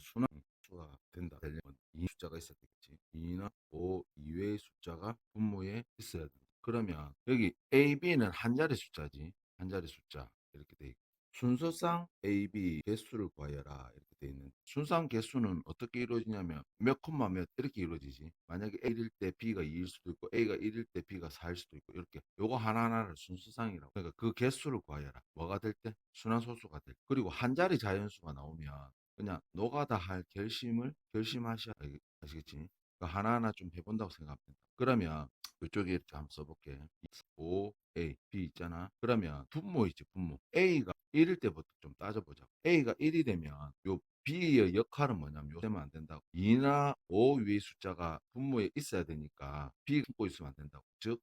순환수가 된다. 되려면 이 숫자가 있어야 되겠지. 2나 5 이외의 숫자가 분모에 있어야 된다. 그러면 여기 A, B는 한 자리 숫자지. 한 자리 숫자 이렇게 돼 있고 순서상 A, B 개수를 구하여라 이렇게 돼 있는. 순서상 개수는 어떻게 이루어지냐면 몇 콤마 몇 이렇게 이루어지지. 만약에 A일 때 B가 2일 수도 있고 A가 1일 때 B가 4일 수도 있고 이렇게 요거 하나하나를 순서상이라고. 그러니까 그 개수를 구하여라. 뭐가 될 때? 순환소수가 될 때. 그리고 한 자리 자연수가 나오면 그냥 노가다 할 결심하셔야 아시겠지? 그 하나하나 좀 해본다고 생각합니다. 그러면 이쪽에 이렇게 한번 써볼게. 5, A, B 있잖아. 그러면 분모 있지, 분모. A가 1일 때부터 좀 따져보자. A가 1이 되면 요 B의 역할은 뭐냐면 요새면 안 된다고. 2나 5 위의 숫자가 분모에 있어야 되니까 B가 품고 있으면 안 된다고. 즉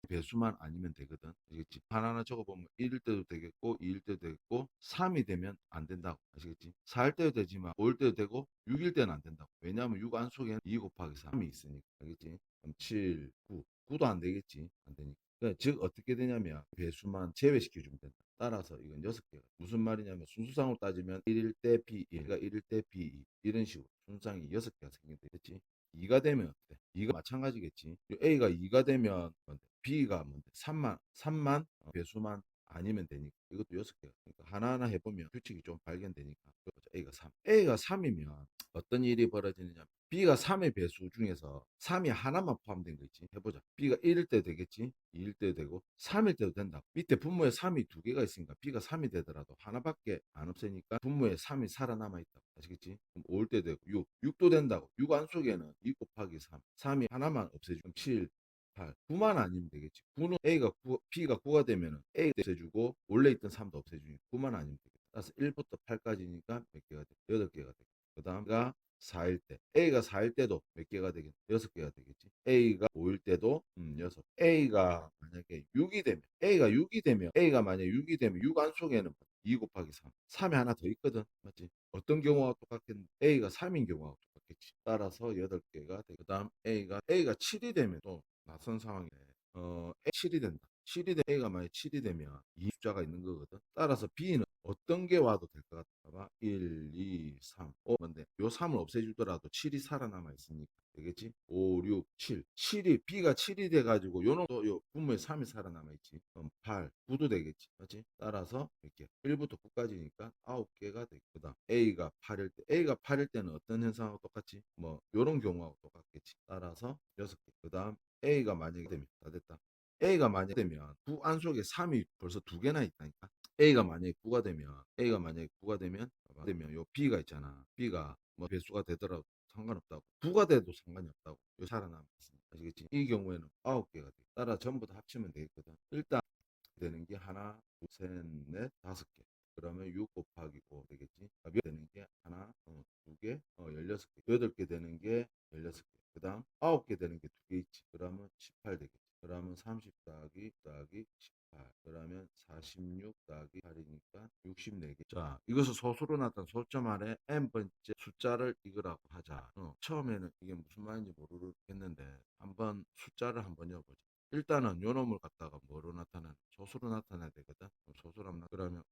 배수만 아니면 되거든. 아시겠지? 하나하나 적어보면 1일 때도 되겠고 2일 때도 되겠고 3이 되면 안 된다고. 아시겠지? 4일 때도 되지만 5일 때도 되고 6일 때는 안 된다고. 왜냐하면 6 안속에는 2 곱하기 3이 있으니까. 알겠지? 그럼 7, 9. 9도 안 되겠지. 안 되니까. 그러니까 즉 어떻게 되냐면 배수만 제외시켜주면 된다. 따라서 이건 6개가. 무슨 말이냐면 순수상으로 따지면 1일 때 B1가 1일 때 B2 이런 식으로 순상이 6개가 생긴다. 그렇지? 2가 되면 어때? 2가 마찬가지겠지. A가 2가 되면 뭔데? B가 뭔데? 3만 배수만 아니면 되니까 이것도 6개가. 그러니까 하나하나 해보면 규칙이 좀 발견되니까. A가 3. A가 3이면 어떤 일이 벌어지느냐. B가 3의 배수 중에서 3이 하나만 포함된 거 있지. 해보자. B가 1일 때 되겠지. 2일 때 되고 3일 때도 된다. 밑에 분모에 3이 두 개가 있으니까 B가 3이 되더라도 하나밖에 안 없으니까 분모에 3이 살아남아 있다. 아시겠지? 그럼 5일 때 되고 6도 된다고. 6 안속에는 2 곱하기 3. 3이 하나만 없애주면 7, 8. 9만 아니면 되겠지. 9는 B가 9가 되면 A 없애주고 원래 있던 3도 없애주니까 9만 아니면 되겠다. 따라서 1부터 8까지니까 몇 개가 돼? 8개가 돼. 그 다음가 4일 때. A가 4일 때도 몇 개가 되겠지? 6개가 되겠지. A가 5일 때도 6. A가 만약에 6이 되면 A가 만약에 6이 되면 6 안속에는 2 곱하기 3. 3이 하나 더 있거든. 맞지? 어떤 경우가 똑같겠는데 A가 3인 경우가 똑같겠지. 따라서 8개가 되고 그다음 A가 7이 되면 또 낯선 상황이네. 7이 된다. 7이 되 A가 만약 7이 되면 이 숫자가 있는 거거든. 따라서 B는 어떤 게 와도 될 것 같아. 봐봐. 1, 2, 3. 뭔데? 요 3을 없애주더라도 7이 살아남아 있으니까. 되겠지? 5, 6, 7. B가 7이 돼가지고, 요는 또 요 분모에 3이 살아남아 있지. 그럼 8, 9도 되겠지. 맞지? 따라서, 이렇게 1부터 9까지니까 9개가 되거든. A가 8일 때는 어떤 현상하고 똑같지? 뭐, 요런 경우하고 똑같겠지. 따라서 6개. 그 다음, A가 만약에 되면, 다 됐다. A가 만약에 되면, 9 안속에 3이 벌써 2개나 있다니까. A가 만약에 9가 되면 요 B가 있잖아. B가 뭐 배수가 되더라도 상관없다고. 9가 돼도 상관이 없다고. 요 살아남아 있으니까. 아시겠지? 이 경우에는 9개가 돼. 따라 전부 다 합치면 되겠거든. 일단 되는 게 하나, 둘, 셋, 넷, 5개. 그러면 6 곱하기 5 되겠지. 몇 되는 게 하나, 두 개, 16개. 8개 되는 게 16개. 그 다음 9개 되는 게 2개 있지. 그러면 18 되겠지. 그러면 30 더하기 18. 그러면 46 더하기 8이니까 64개. 자, 이것을 소수로 나타난 소점 아래 n번째 숫자를 이거라고 하자. 처음에는 이게 무슨 말인지 모르겠는데 한번 숫자를 한번 넣어보자. 일단은 요 놈을 갖다가 뭐로 나타내는 소수로 나타내야 되거든. 소수로 하면 그러면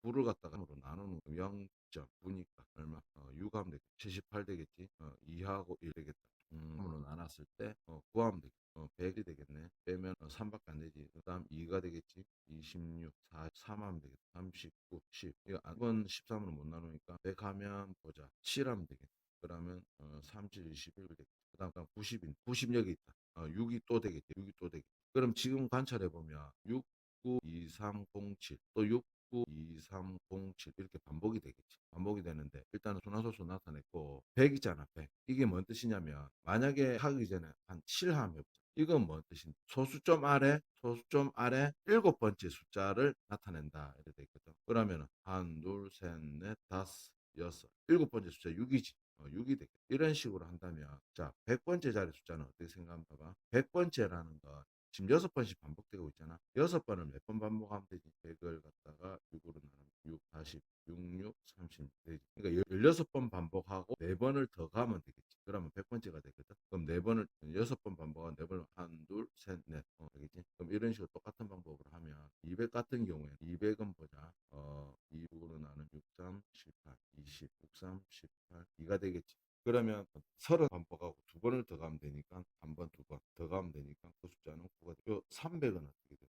9를 갖다가 0으로 나누는 0.9니까 얼마? 6 하면 되겠지. 78 되겠지. 2하고 1 되겠다. 3으로 나눴을 때 9 하면 되겠지. 100이 되겠네. 빼면 3밖에 안 되지. 그 다음 2가 되겠지. 26, 4, 3 하면 되겠다. 39, 10. 이건 13으로 못 나누니까 100 하면 보자. 7 하면 되겠다. 그러면 37, 21 되겠다. 그 다음 90인. 90 여기 있다. 6이 또 되겠지. 6이 또 되겠지. 그럼 지금 관찰해 보면 6, 9, 2, 3, 0, 7. 또 6, 9, 2, 3, 0, 7 이렇게 반복이 되겠지. 반복이 되는데 일단은 순환소수 나타냈고 100이잖아. 100. 이게 뭔 뜻이냐면 만약에 하기 전에 한 7 하면 해보자. 이건 뭔 뜻인데? 소수점 아래 7번째 숫자를 나타낸다. 이렇게 돼 있거든. 그러면은 한, 둘, 셋, 넷, 다섯, 여섯. 7번째 숫자 6이지. 6이 되겠다. 이런 식으로 한다면 자 100번째 자리 숫자는 어떻게 생각하면 봐봐. 100번째라는 거 지금 6번씩 반복되고 있잖아. 6번을 몇 번 반복하면 되지? 100을 갖다가 6으로 나누면 6, 40, 66, 30 되지. 그러니까 16번 반복하고 4번을 더 가면 되겠지. 그러면 100번째가 되거든. 그럼 4번을 6번 반복하고 4번을 한, 둘, 셋, 넷. 되겠지? 그럼 이런 식으로 똑같은 방법으로 하면 200 같은 경우에 200은 보자. 2으로 나누면 6, 3, 18, 20, 6, 3, 18, 2가 되겠지. 그러면 30 반복하고 두 번을 더 가면 되니까 한 번, 두 번 더 가면 되니까 그 숫자는 9가 되고 300은 어떻게 돼?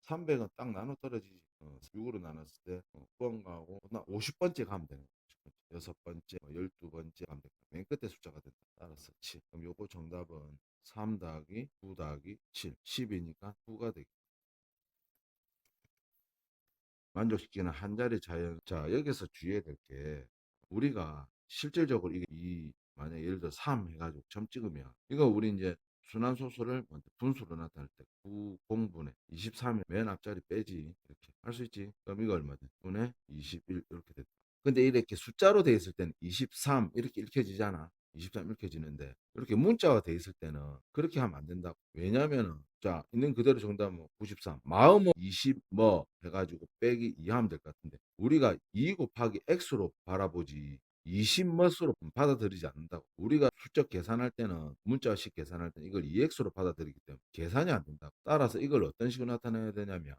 300은 딱 나눠 떨어지지. 6으로 나눴을 때 9번 가고 50번째 가면 되는 거야. 여섯 번째, 12번째 가면 돼. 맨 끝에 숫자가 된다. 따라서 7. 그럼 요거 정답은 3 더하기 9 더하기 7. 10이니까 9가 되겠다. 만족시키는 한 자리 자연. 자, 여기서 주의해야 될 게, 우리가 실질적으로 만약 예를 들어 3 해가지고 점 찍으면, 이거 우리 이제 순환소수를 먼저 분수로 나타낼 때 9 공분의 23의 맨 앞자리 빼지. 이렇게 할 수 있지. 그럼 이거 얼마든 분의 21 이렇게 됐다. 근데 이렇게 숫자로 돼 있을 때는 23 이렇게 읽혀지잖아. 23 읽혀지는데, 이렇게 문자가 돼 있을 때는 그렇게 하면 안 된다고. 왜냐면은, 자, 있는 그대로 정답은 93. 마음은 20 뭐 해가지고 빼기 2 하면 될 것 같은데, 우리가 2 곱하기 x로 바라보지 20 멋으로 받아들이지 않는다고. 우리가 숫자 계산할 때는, 문자식 계산할 때는 이걸 2x로 받아들이기 때문에 계산이 안 된다고. 따라서 이걸 어떤 식으로 나타내야 되냐면,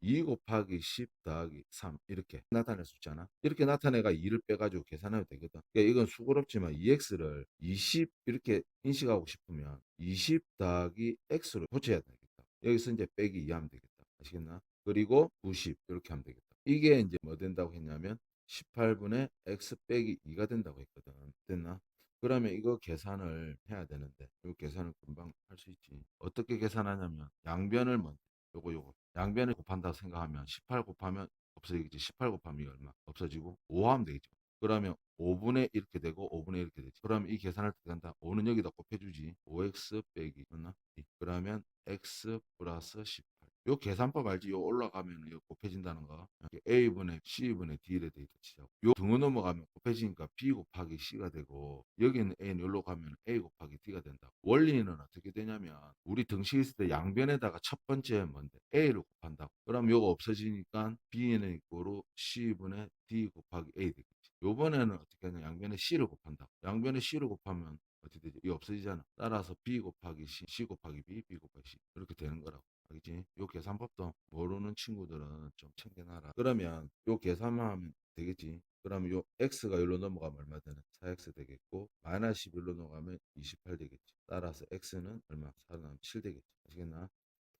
2 곱하기 10 더하기 3 이렇게 나타낼 수 있잖아. 이렇게 나타내가 2를 빼가지고 계산하면 되거든. 그러니까 이건 수고롭지만 2x를 20 이렇게 인식하고 싶으면 20 더하기 x로 고쳐야 되겠다. 여기서 이제 빼기 2 하면 되겠다. 아시겠나? 그리고 90 이렇게 하면 되겠다. 이게 이제 뭐 된다고 했냐면 18분의 x 빼기 2가 된다고 했거든. 됐나? 그러면 이거 계산을 해야 되는데, 이 계산을 금방 할 수 있지. 어떻게 계산하냐면 양변을 먼저, 요거 양변을 곱한다고 생각하면 18 곱하면 없어지겠지. 18 곱하면 이거 얼마? 없어지고 5 하면 되겠죠. 그러면 5분의 이렇게 되고 5분의 이렇게 되지. 그러면 이 계산할 때 간다. 5는 여기다 곱해주지. 5x 빼기 맞나? 그러면 x 플러스 18. 요 계산법 알지? 요 올라가면 요 곱해진다는 거. a분의 c분의 d를 돼 있다. 요 등호 넘어가면 곱해지니까 b 곱하기 c가 되고, 여기는 a는 여기로 가면 a 곱하기 d가 된다. 원리는 어떻게 되냐면, 우리 등식 있을 때 양변에다가 첫 번째 뭔데 a를 곱한다고. 그럼 요거 없어지니까 b는 이꼬로 c분의 d 곱하기 a 되겠지. 요번에는 어떻게 하냐, 양변에 c를 곱한다. 양변에 c를 곱하면 어떻게 되지? 이거 없어지잖아. 따라서 b 곱하기 c 곱하기 b 곱하기 c 이렇게 되는 거라고. 알겠지? 요 계산법도 모르는 친구들은 좀 챙겨놔라. 그러면 요 계산만 하면 되겠지. 그러면 요 x가 여기로 넘어가면 얼마 되나? 4x 되겠고, 마이너스 11로 넘어가면 28 되겠지. 따라서 x는 얼마? 4는 7 되겠지. 아시겠나?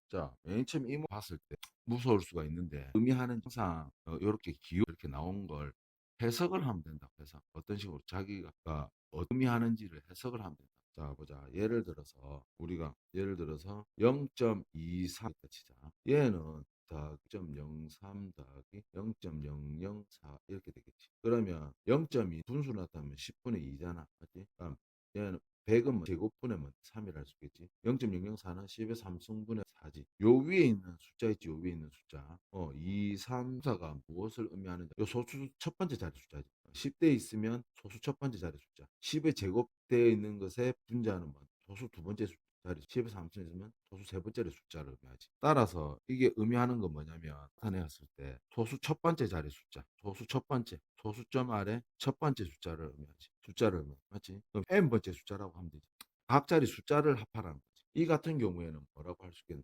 자, 맨 처음 이모 봤을 때 무서울 수가 있는데, 의미하는 항상 이렇게 기호 이렇게 나온 걸 해석을 하면 된다. 해석. 어떤 식으로 자기가 의미하는지를 해석을 하면 된다. 자, 보자. 예를 들어서 0.23 치자. 얘는 다 0.03 더하기 0.004 이렇게 되겠지. 그러면 0.2 분수 나타나면 10분의 2잖아. 맞지? 그럼 얘는 100은 제곱분의 3이라 할 수 있겠지. 0.004는 10의 3승분의 4지. 요 위에 있는 숫자 있지. 요 위에 있는 숫자. 2, 3, 4가 무엇을 의미하는지. 요 소수 첫 번째 자리 숫자지. 10대 있으면 소수 첫 번째 자리 숫자. 10의 제곱되어 있는 것에 분자는 뭐? 소수 두 번째 자리. 10의 3승 있으면 소수 세 번째 숫자를 의미하지. 따라서 이게 의미하는 건 뭐냐면, 나타내었을 때 소수 첫 번째 자리 숫자. 소수 첫 번째. 소수점 아래 첫 번째 숫자를 의미하지. 숫자를 의미하지. 맞지? 그럼 n번째 숫자라고 하면 되지. 각자리 숫자를 합하라는 거지. 이 같은 경우에는 뭐라고 할 수 있겠냐?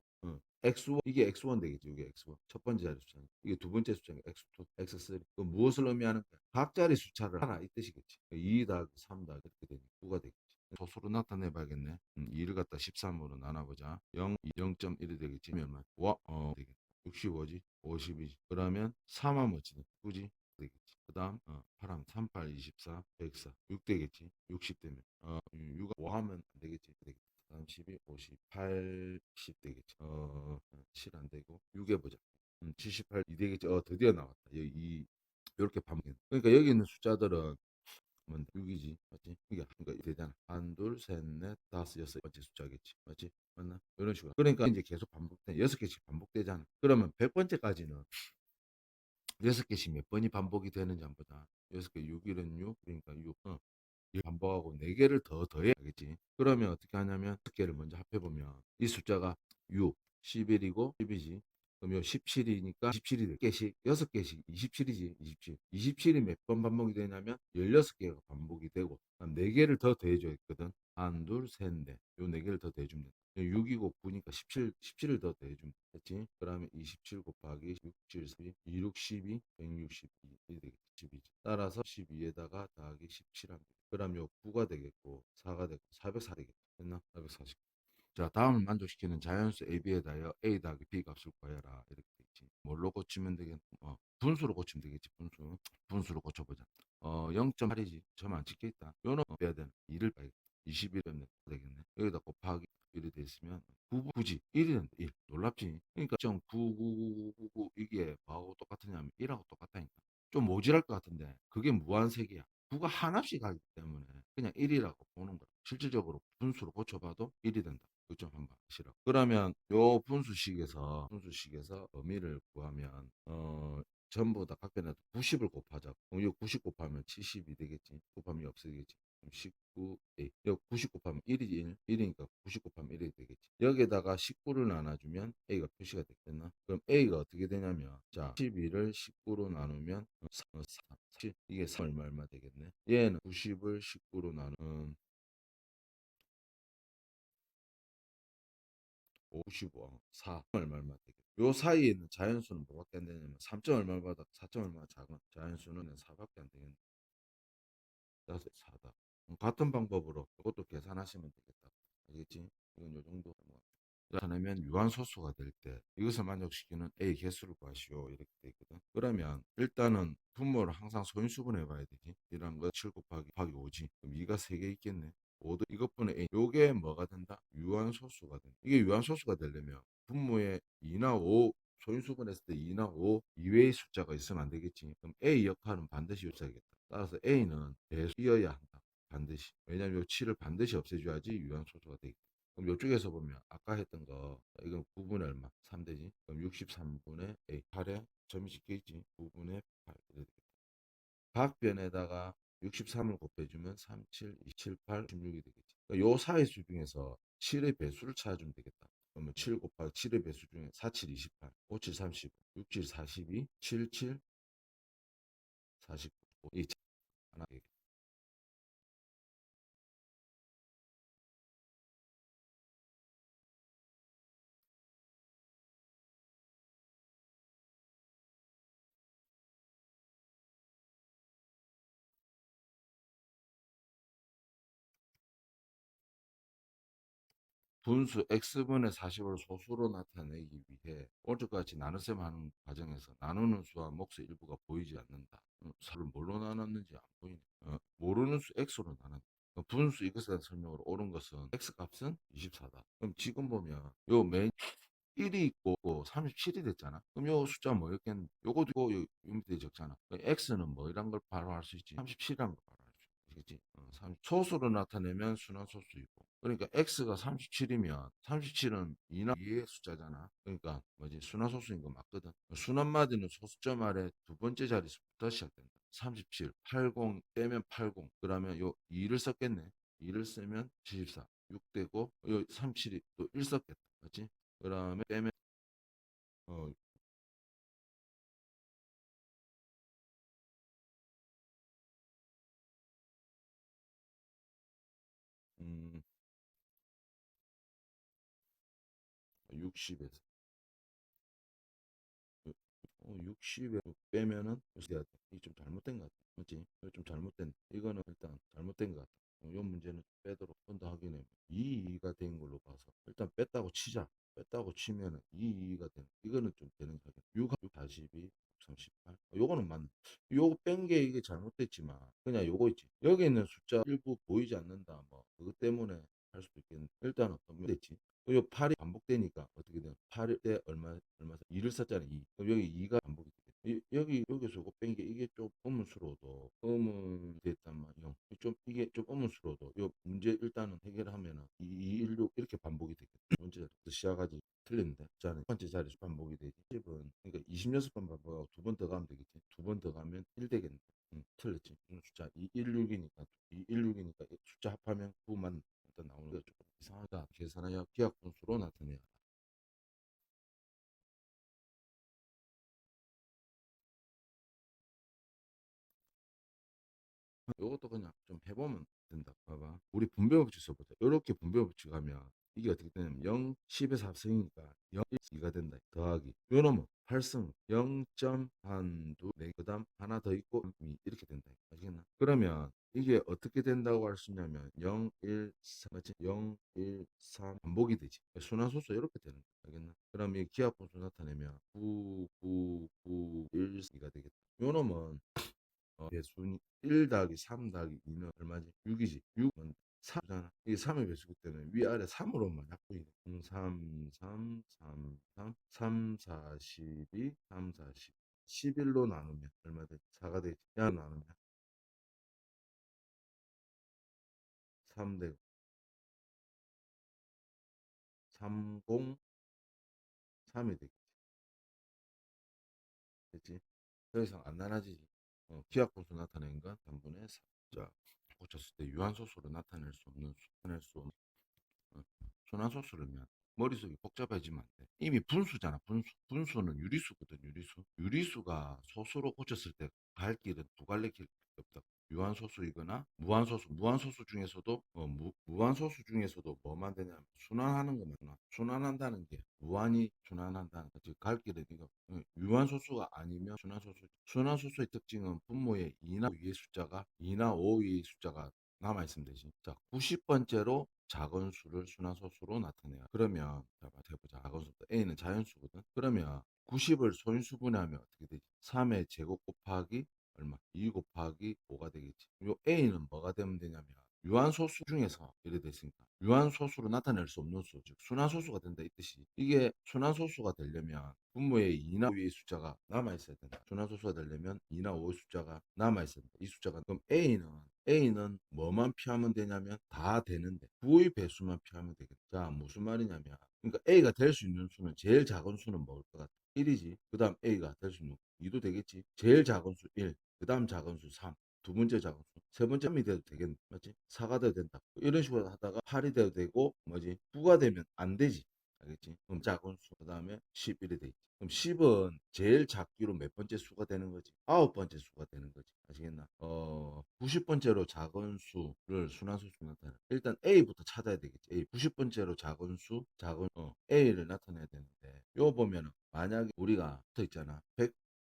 x1, 이게 x1 되겠지. 이게 x1 첫 번째 자리 숫자. 이게 두 번째 숫자가 x2, x3. 그 무엇을 의미하는 거야? 각자리 숫자를 하나 이 뜻이겠지. 2 더하기 3 더하기 이렇게 되니 9가 되겠지. 소수로 나타내 봐야겠네. 2를 갖다 13으로 나눠보자. 0, 0.1이 되겠지. 얼마? 되겠지. 65지. 50이지. 그러면 3하면 어찌 돼? 9지. 되겠지. 그 다음 8하면 38, 24, 104, 6 되겠지. 60 되면 6, 5 하면 안 되겠지. 되겠지. 다음 12, 58, 10 되겠지. 7 안 되고 6 해보자. 78, 2 되겠지. 드디어 나왔다. 여기 이렇게 반복. 그러니까 여기 있는 숫자들은 뭔데? 6이지. 맞지? 그러니까 되잖아. 한, 둘, 셋, 넷, 다섯, 여섯 번째 숫자겠지. 맞지? 맞나? 이런 식으로. 그러니까 이제 계속 반복돼. 6개씩 반복되잖아. 그러면 100번째까지는 6개씩 몇 번이 반복이 되는지 한번 보자. 6개, 6일은 6, 그러니까 6. 이 반복하고 4개를 더 더해야겠지. 그러면 어떻게 하냐면 6개를 먼저 합해보면 이 숫자가 6, 11이고 10이지. 그럼 요 17이니까 27이 될 개씩 6개씩 27이지. 27. 27이 몇 번 반복이 되냐면 16개가 반복이 되고, 그럼 4개를 더 더해줘야 했거든. 한, 둘, 셋, 넷. 요 4개를 더 더해주면 돼. 6이고 9니까 17을 더 더해주면 됐지. 그러면 27 곱하기 6, 7, 12, 2, 6, 12, 162 되겠지. 12. 따라서 12에다가 더하기 17 하면 돼. 그럼 요 9가 되겠고 4가 되고 404 되겠다. 됐나? 440. 자, 다음을 만족시키는 자연수 AB에다 A 더하기 B 값을 구해라. 이렇게 돼 있지. 뭘로 고치면 되겠? 분수로 고치면 되겠지. 분수로 고쳐보자. 0.8이지. 점 안 찍혀 있다. 요는 빼야 되는 2를 빼야겠다. 21 빼면 되겠네. 여기다 곱하기 1이 돼 있으면 9, 굳이 1이 된다. 1. 놀랍지? 그러니까 0.99999 이게 뭐하고 똑같으냐면 1하고 똑같다니까. 좀 모질할 것 같은데 그게 무한색이야. 9가 하나씩 가기 때문에 그냥 1이라고 보는 거야. 실질적으로 분수로 고쳐봐도 1이 된다. 그점 한번 하시라. 그러면 요 분수식에서 범위를 구하면 전부 다 각변에 90을 곱하자. 그럼 요 90 곱하면 70이 되겠지. 곱하면 없어지겠지. 그럼 19A. 요 90 곱하면 1이지. 1이니까 90 곱하면 1이 되겠지. 여기에다가 19를 나눠주면 A가 표시가 되겠나? 그럼 A가 어떻게 되냐면 자 12를 19로 나누면 3, 이게 3 얼마 되겠네. 얘는 90을 19로 나누면 55, 4 얼마 되겠죠. 요 사이에 있는 자연수는 뭐밖에 안 되냐면 3점 얼마보다 4점 얼마가 작은 자연수는 4밖에 안 되겠네. 그래서 4다. 같은 방법으로 이것도 계산하시면 되겠다. 알겠지? 이건 요 정도. 나타내면 유한소수가 될 때 이것을 만족시키는 A 개수를 구하시오 이렇게 돼 있거든. 그러면 일단은 분모를 항상 소인수분해 봐야 되지. 이런 거 7 곱하기 5지. 그럼 2가 3개 있겠네. 5도 이것분의 A. 요게 뭐가 된다? 유한소수가 된다. 이게 유한소수가 되려면 분모에 2나 5 소인수분했을 때 2나 5 이외의 숫자가 있으면 안 되겠지. 그럼 A 역할은 반드시 요사야겠다. 따라서 A는 배수이어야 한다. 반드시. 왜냐하면 요 7을 반드시 없애줘야지 유한소수가 되겠다. 그럼 이쪽에서 보면 아까 했던 거 이건 9분의 얼마? 3되지. 그럼 63분의 A 8에 점이 찍혀 있지. 9분의 8 이렇게 되겠다. 각 변에다가 63을 곱해주면 3, 7, 2, 7, 8, 16이 되겠지. 그러니까 요 사이수 중에서 7의 배수를 찾아주면 되겠다. 그러면 7 곱하기 7의 배수 중에 4, 7, 28, 5, 7, 35, 6, 7, 42, 7, 7, 49. 이 하나 되겠다. 분수 x분의 40을 소수로 나타내기 위해 오른쪽같이 나눗셈 하는 과정에서 나누는 수와 몫의 일부가 보이지 않는다. 수를 뭘로 나눴는지 안 보이네. 모르는 수 x로 나눴다. 분수 이것에 대한 설명으로 옳은 것은 x 값은 24다. 그럼 지금 보면 요맨 1이 있고 37이 됐잖아. 그럼 요 숫자 뭐였겠는데? 요거도 있고 요 밑에 적잖아. x는 뭐 이런 걸 바로 할 수 있지. 37이란 걸 바로 할 수 있지. 소수로 나타내면 순환소수이고. 그러니까 x가 37이면 37은 2나 2의 숫자잖아. 그러니까 뭐지? 순환소수인 거 맞거든. 순환마디는 소수점 아래 두 번째 자릿수부터 시작된다. 37, 80 빼면 80. 그러면 요 2를 썼겠네. 2를 쓰면 74. 6 되고 요 37이 또 1 썼겠다. 맞지? 그다음에 빼면 어, 60에서 60에 빼면은 이게 좀 잘못된 것 같아. 맞지? 이거 좀 잘못된. 이거는 일단 잘못된 것 같아. 이 문제는 빼도록 한다 하기는 2가 된 걸로 봐서 일단 뺐다고 치자. 뺐다고 치면은 2가 된. 이거는 좀 되는 거야. 6, 42, 38. 요거는 맞네. 요거 뺀 게 이게 잘못됐지만 그냥 요거 있지. 여기 있는 숫자 일부 보이지 않는다. 뭐 그것 때문에 할 수도 있겠는데 일단은 됐지. 요 8이 반복되니까 어떻게 돼요? 8일 때 얼마 2를 썼잖아요. 2. 그럼 여기 2가 반복이 되겠죠. 여기서 이거 뺀 게 이게 좀 의문스러워도 의문 됐단 말이요. 좀 이게 좀 의문스러워도 요 문제 일단은 해결하면은 2, 1, 6 이렇게 반복이 되겠죠. 문제 시작하지 틀린데. 자, 첫 번째 자리 반복이 되지. 10은 그러니까 26번 반복하고 두 번 더 가면 되겠지. 두 번 더 가면 1 되겠네. 틀렸지. 숫자 216이니까 216이니까 숫자 합하면 9만 일단 나오는 게 조금 이상하다. 계산하여 기하 분수로 나타내야 이것도 그냥 좀 해보면 된다. 봐봐. 우리 분배 법칙 써보자. 이렇게 분배 법칙 하면 이게 어떻게 되냐면 0, 10에서 합성이니까 0, 2가 된다. 더하기. 요놈은 8승 0점 한두 네 그다음 하나 더 있고 이렇게 된다. 아시겠나? 그러면 이게 어떻게 된다고 할 수 있냐면 0, 1, 3, 맞지? 0, 1, 3 반복이 되지. 순환소수 이렇게 되는 거야. 알겠나? 그럼 이 기하분수 나타내면 9, 9, 9, 1, 2가 되겠다. 요 놈은 배순 1 더하기 3 더하기 2는 얼마지? 6이지. 6은 3이잖아. 이게 3의 배수기 때문에 위아래 3으로만 약분이 돼. 3, 3, 3, 3, 3, 4, 12, 3, 4, 10. 11로 나누면 얼마 되지? 4가 되지. 야 나누면 3 되고 3, 0, 3이 되겠지. 됐지? 더 이상 안 나눠지지. 기하분수 나타낸 건 3분의 4. 자, 고쳤을 때 유한소수로 나타낼 수 없는 나타낼 수 없는 어, 순환소수라면 머릿속이 복잡해지면 안 돼. 이미 분수잖아. 분수는 유리수거든. 유리수가 소수로 고쳤을 때 갈 길은 두 갈래 길밖에 없다. 유한소수이거나 무한소수. 무한소수 중에서도 무한소수 중에서도 뭐만 되냐면 순환하는 것만 순환한다는 게 무한히 순환한다는 거지. 갈 길은 이거 유한소수가 아니면 순환소수의 특징은 분모에 2나 5위의 숫자가 2나 5위의 숫자가 남아있으면 되지. 자, 90번째로 작은 수를 순환소수로 나타내요. 그러면 해보자. 작은 수 A는 자연수거든. 그러면 90을 소인수분해하면 어떻게 되지? 3의 제곱 곱하기 얼마? 2 곱하기 5가 되겠지. 요 A는 뭐가 되면 되냐면 유한소수 중에서 이래 됐으니까 유한소수로 나타낼 수 없는 수, 즉 순환소수가 된다 이 뜻이. 이게 순환소수가 되려면 분모에 2나 5의 숫자가 남아있어야 된다. 순환소수가 되려면 2나 5의 숫자가 남아있어야 된다. 이 숫자가 그럼 A는 뭐만 피하면 되냐면 다 되는데 9의 배수만 피하면 되겠다. 자, 무슨 말이냐면 그러니까 A가 될 수 있는 수는 제일 작은 수는 뭐일 것 같아? 1이지. 그 다음 A가 될 수 있는 2도 되겠지. 제일 작은 수 1, 그 다음 작은 수 3, 두 번째 작은 수, 세 번째 3이 돼도 되겠네. 맞지? 4가 돼도 된다. 이런 식으로 하다가 8이 돼도 되고 뭐지? 9가 되면 안 되지. 알겠지? 그럼 작은 수, 그 다음에 11이 돼 있지. 그럼 10은 제일 작기로 몇 번째 수가 되는 거지? 9번째 수가 되는 거지. 아시겠나? 90번째로 작은 수를 순환수로 나타내. 일단 A부터 찾아야 되겠지. A. 90번째로 작은 수, A를 나타내야 되는데, 요 보면은, 만약에 우리가 붙어 있잖아.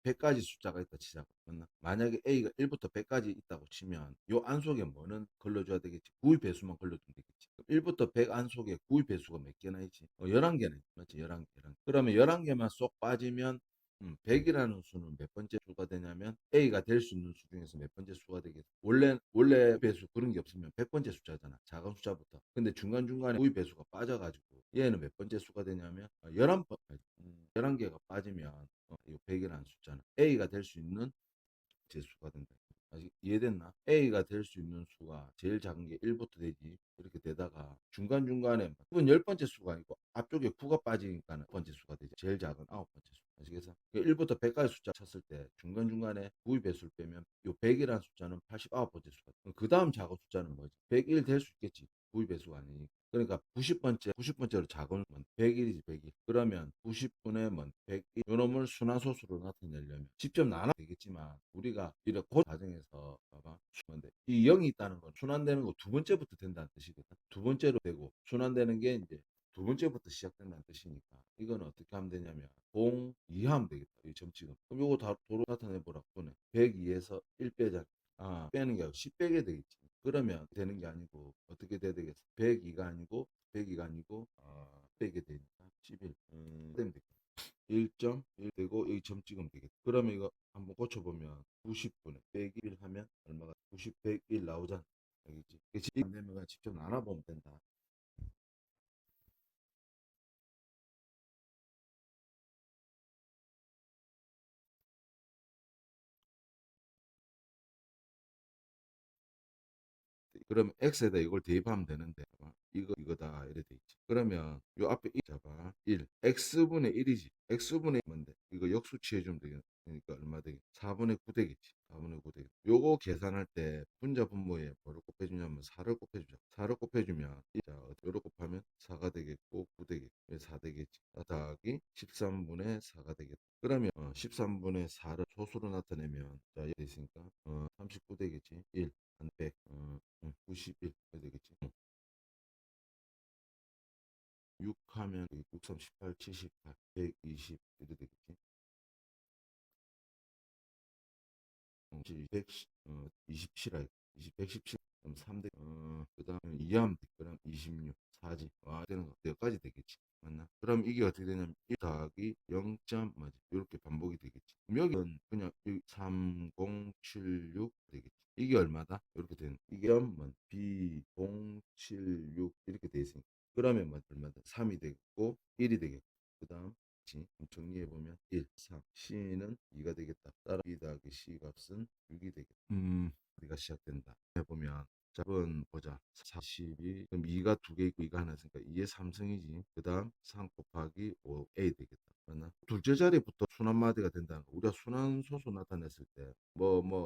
100가지 숫자가 있다 치자고. 맞나? 만약에 A가 1부터 100까지 있다고 치면, 요 안속에 뭐는 걸러줘야 되겠지? 9의 배수만 걸러주면 되겠지. 1부터 100 안속에 9의 배수가 몇 개나 있지? 11개는 맞지? 11개. 그러면 11개만 쏙 빠지면 100이라는 수는 몇 번째 수가 되냐면 A가 될 수 있는 수 중에서 몇 번째 수가 되겠어. 원래 배수 그런 게 없으면 100번째 숫자잖아. 작은 숫자부터. 근데 중간중간에 우위 배수가 빠져가지고 얘는 몇 번째 수가 되냐면 11번, 11개가 빠지면 이 100이라는 숫자는 A가 될 수 있는 재수가 된다. 아직 이해됐나? A가 될 수 있는 수가 제일 작은 게 1부터 되지. 이렇게 되다가 중간중간에 이건 10번째 수가 아니고 앞쪽에 9가 빠지니까 9번째 수가 되지. 제일 작은 9번째 수. 아시겠어? 1부터 100까지 숫자 쳤을 때 중간중간에 9의 배수를 빼면 이 100이라는 숫자는 89번째 수가 돼. 그 다음 작은 숫자는 뭐지? 101 될 수 있겠지. 9의 배수가 아니니까. 그러니까 90번째로 작은 건 100일이지 100일. 그러면 90분의 100일 요놈을 순환소수로 나타내려면 직접 나눠 되겠지만 우리가 이렇게 그 과정에서 봐봐. 뭔데? 이 0이 있다는 건 순환되는 거 두 번째부터 된다는 뜻이거든. 두 번째로 되고 순환되는 게 이제 두 번째부터 시작된다는 뜻이니까 이거는 어떻게 하면 되냐면 0, 2 하면 되겠다. 이 점치금. 그럼 요거 다 도로 나타내 보라고. 102에서 1 빼자. 빼는 게 아니고 10 빼게 되겠지. 그러면 되는 게 아니고 어떻게 돼야 되겠어? 102가 아니고 빼게 되니까 11 되면 되겠다. 1.1 되고 여기 점 찍으면 되겠다. 그러면 이거 한번 고쳐보면 90분에 101 하면 얼마가 90, 101 나오잖아. 알겠지? 안 되면 직접 나눠보면 된다. 그러면 x에다 이걸 대입하면 되는데 이거다 이래 돼 있지. 그러면 요 앞에 이 잡아 1 x분의 1이지. x분의 뭔데? 이거 역수 취해주면 되겠네. 그러니까 얼마 되겠? 4분의 9 되겠지. 4분의 9 되겠지. 요거 계산할 때 분자 분모에 뭐를 곱해주냐면 4를 곱해주자. 4를 곱해주면 자 요를 곱하면 4가 되겠고 9 되겠고 4 되겠지. 더하기 13분의 4가 되겠다. 그러면 13분의 4를 소수로 나타내면 자 여기 있으니까 39 되겠지. 1 한 100, 91 해야 되겠지. 6 하면 6, 3, 18, 78, 120 이렇게 되겠지. 127, 27, 117, 그럼 3대, 그 다음에 2하면 돼. 그럼 26, 4지. 되는 거, 여기까지 되겠지. 맞나? 그럼 이게 어떻게 되냐면 1 더하기 0. 맞지? 이렇게 반복이 되겠지. 그럼 여기는 그냥 3076 되겠지. 이게 얼마다? 이렇게 되는. 이게 뭐 B076 이렇게 돼 있으니까. 그러면 뭐 얼마다? 3이 되겠고 1이 되겠고. 그 다음 정리해보면 1, 3. C는 2가 되겠다. 따라 B 더하기 C 값은 6이 되겠다. 우리가 시작된다. 해보면 자, 1번 보자. 42. 그럼 2가 두 개 있고 2가 하나 있으니까 2의 3승이지. 그 다음 3 곱하기 5A 되겠다. 맞나? 둘째 자리부터 순환마디가 된다는 거. 우리가 순환소수 나타냈을 때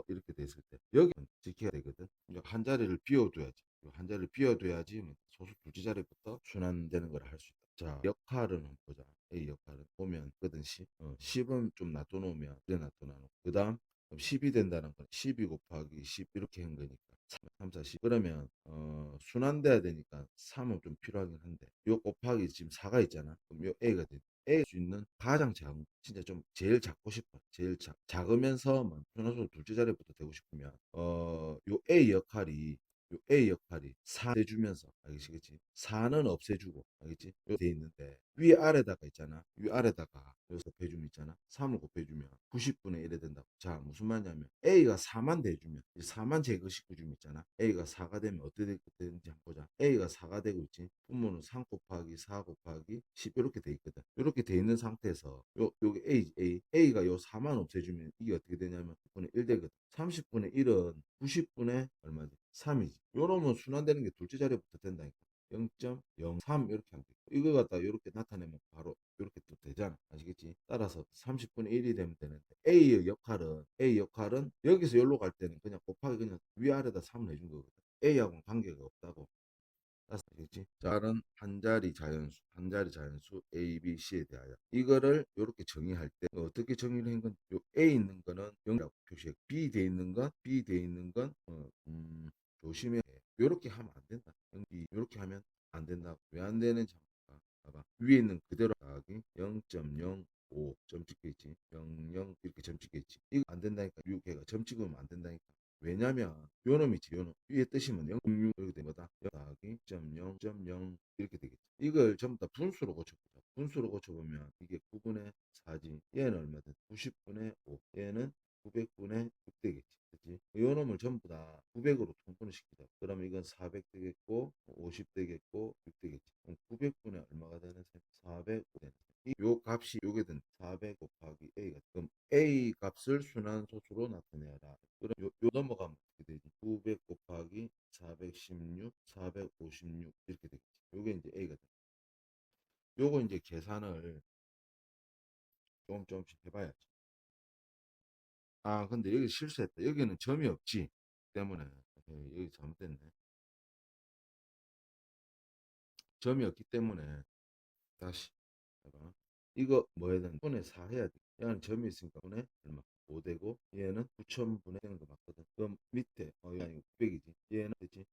이렇게 됐을 때 여기는 지켜야 되거든. 이제 한 자리를 비워둬야지. 한 자리를 비워둬야지 소수 둘째 자리부터 순환되는 걸 할 수 있다. 자, 역할은 한번 보자. A 역할은 보면 거든 10. 10은 좀 놔둬놓으면 이래 놔둬놓고 그 다음 그럼 10이 된다는 건 12 곱하기 10 이렇게 한 거니까 3, 4, 10. 그러면 순환돼야 되니까 3은 좀 필요하긴 한데 요 곱하기 지금 4가 있잖아. 그럼 요 A가 돼. A 수 있는 가장 작은 진짜 좀 제일 작고 싶어. 제일 작으면서 순환수 둘째 자리부터 되고 싶으면 요 A 역할이 4 대주면서 알겠지? 4는 없애주고 알겠지? 요 돼 있는데 위 아래다가 있잖아. 위 아래다가 여기서 곱해주면 있잖아. 3을 곱해주면 90분의 1이 된다고. 자, 무슨 말이냐면 A가 4만 대주면 4만 제거시켜주면 있잖아. A가 4가 되면 어떻게 되는지 한번 보자. A가 4가 되고 있지. 분모는 3 곱하기 4 곱하기 10 이렇게 돼 있거든. 이렇게 돼 있는 상태에서 요게 A가 요 4만 없애주면 이게 어떻게 되냐면 10분의 1 되거든. 30분의 1은 90분의 얼마지? 3이지. 요러면 순환되는 게 둘째 자리부터 된다니까. 0.03 이렇게 하면 돼. 이거 갖다 이렇게 나타내면 바로 이렇게 또 되잖아. 아시겠지? 따라서 30분의 1이 되면 되는데 A 역할은 여기서 여기로 갈 때는 그냥 곱하기 그냥 위아래다 3을 해준 거거든. A하고는 관계가 없다고. 알겠지? 자는 한 자리 자연수 A, B, C에 대하여 이거를 이렇게 정의할 때 어떻게 정의를 한 건 요 A 있는 거는 0이라고 표시해. B 돼 있는 건 조심해. 이렇게 하면 안 된다. 이렇게 하면 안 된다. 왜 안 되는지 한번 봐봐. 위에 있는 그대로 하기 0.05 점 찍혀 있지. 00 이렇게 점 찍혀 있지. 이거 안 된다니까. 6회가 점 찍으면 안 된다니까. 왜냐면 요놈이지 요놈 위에 뜨시면 0.6 이렇게 된 거다. 0 더하기 0.0.0 이렇게 되겠지. 이걸 전부 다 분수로 고쳐보자. 분수로 고쳐보면 이게 9분의 4지. 얘는 얼마든 90분의 5. 얘는 900분의 6 되겠지. 그치? 요 놈을 전부 다 900으로 통분을 시키자. 그러면 이건 400 되겠고 50 되겠고 6 되겠지. 그럼 900분의 얼마가 되는 셈? 400 되는 셈. 요 값이 요게 된 400 곱하기 A가 그럼 A 값을 순환소수로 나타내라. 그럼 요 넘어가면 어떻게 되지? 900 곱하기 416, 456 이렇게 되겠지. 요게 이제 A가 돼. 요거 이제 계산을 조금씩 해봐야지. 아, 근데 여기 실수했다. 여기는 점이 없지. 때문에 여기 잘못됐네. 점이 없기 때문에 다시 해봐. 이거 뭐 해야 되는 분의 4 해야 돼. 얘는 점이 있으니까 분의 얼마? 5 되고 얘는 9천분의 되는 거 맞거든. 그럼 밑에 이거 아니고 900이지. 얘는 됐지?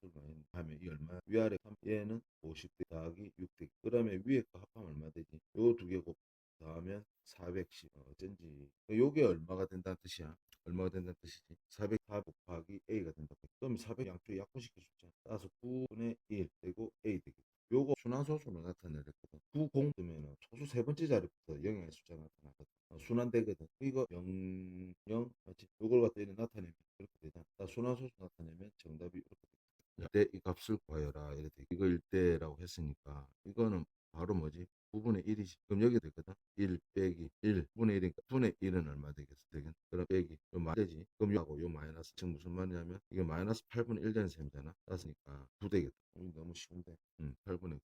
하면 이 얼마? 위아래 3 얘는 50 더하기 6 되기. 그러면 위에 거 합하면 얼마 되지? 요 두 개 곱 더하면 410 어쩐지 요게 얼마가 된다는 뜻이야. 얼마가 된다는 뜻이지? 404 곱하기 A가 된다. 그럼 400 양쪽에 약분시켜 주자. 따라서 9분의 1 되고 A 되기. 요거 순환소수로 나타내랬거든. 90 뜨면 소수 세 번째 자리부터 0의 숫자 나타나거든. 순환되거든. 이거 0, 0 맞지? 요걸 갖다 이렇게 나타내면 이렇게 되잖아. 순환소수 나타내면 정답이 이렇게 돼. 이때 이 값을 구하여라. 이렇게 이거 1대라고 했으니까 이거는 바로 뭐지? 9분의 1이지. 그럼 여기 되거든. 1 빼기 1 분의 1이니까 분의 1은 얼마 되겠어? 되겠? 그럼 빼기 요 마이너스지. 그럼 요하고 요 마이너스 지금 무슨 말이냐면 이게 마이너스 8분의 1 되는 셈이잖아. 따스니까 9 되겠다. 너무 쉬운데. 8분의